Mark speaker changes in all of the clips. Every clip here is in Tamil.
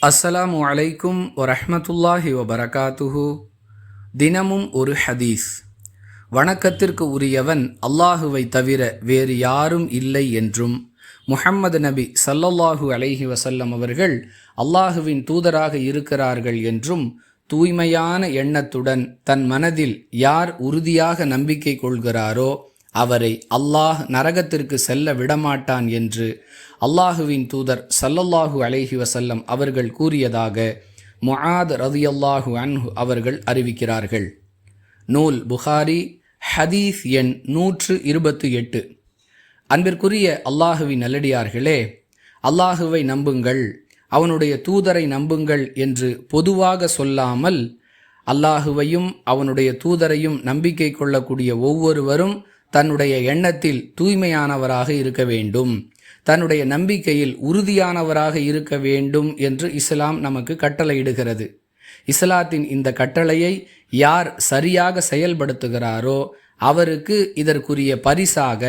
Speaker 1: அஸ்ஸலாமு அலைக்கும் வரஹ்மத்துல்லாஹி வபரகாத்துஹு. தினமும் ஒரு ஹதீஸ். வணக்கத்திற்கு உரியவன் அல்லாஹுவை தவிர வேறு யாரும் இல்லை என்றும் முஹம்மது நபி ஸல்லல்லாஹு அலைஹி வஸல்லம் அவர்கள் அல்லாஹுவின் தூதராக இருக்கிறார்கள் என்றும் தூய்மையான எண்ணத்துடன் தன் மனதில் யார் உறுதியாக நம்பிக்கை கொள்கிறாரோ அவரை அல்லாஹ் நரகத்திற்கு செல்ல விடமாட்டான் என்று அல்லாஹுவின் தூதர் ஸல்லல்லாஹு அலைஹி வஸல்லம் அவர்கள் கூறியதாக முஆத் ரலியல்லாஹு அன்ஹு அவர்கள் அறிவிக்கிறார்கள். நூல் புகாரி, ஹதீஸ் எண் 128. அன்பிற்குரிய அல்லாஹுவின் நல்லடியார்களே, அல்லாஹுவை நம்புங்கள், அவனுடைய தூதரை நம்புங்கள் என்று பொதுவாக சொல்லாமல் அல்லாஹுவையும் அவனுடைய தூதரையும் நம்பிக்கை கொள்ளக்கூடிய ஒவ்வொருவரும் தன்னுடைய எண்ணத்தில் தூய்மையானவராக இருக்க வேண்டும், தன்னுடைய நம்பிக்கையில் உறுதியானவராக இருக்க வேண்டும் என்று இஸ்லாம் நமக்கு கட்டளையிடுகிறது. இஸ்லாத்தின் இந்த கட்டளையை யார் சரியாக செயல்படுத்துகிறாரோ அவருக்கு இதற்குரிய பரிசாக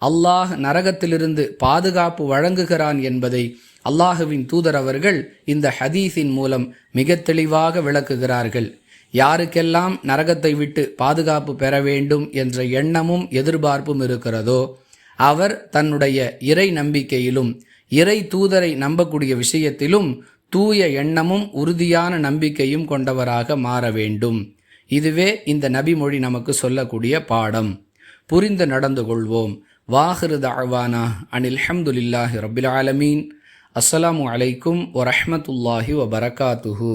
Speaker 1: அல்லாஹ் நரகத்திலிருந்து பாதுகாப்பு வழங்குகிறான் என்பதை அல்லாஹுவின் தூதர் அவர்கள் இந்த ஹதீஸின் மூலம் மிக தெளிவாக விளக்குகிறார்கள். யாருக்கெல்லாம் நரகத்தை விட்டு பாதுகாப்பு பெற வேண்டும் என்ற எண்ணமும் எதிர்பார்ப்பும் இருக்கிறதோ அவர் தன்னுடைய இறை நம்பிக்கையிலும் இறை தூதரை நம்பக்கூடிய விஷயத்திலும் தூய எண்ணமும் உறுதியான நம்பிக்கையும் கொண்டவராக மாற வேண்டும். இதுவே இந்த நபிமொழி நமக்கு சொல்லக்கூடிய பாடம். புரிந்து நடந்து கொள்வோம். வாஹிரு தஅவானா அனில் ஹம்துலில்லாஹி ரப்பில் ஆலமீன். அஸ்ஸலாமு அலைக்கும் வரஹ்மத்துல்லாஹி வபரகாத்துஹு.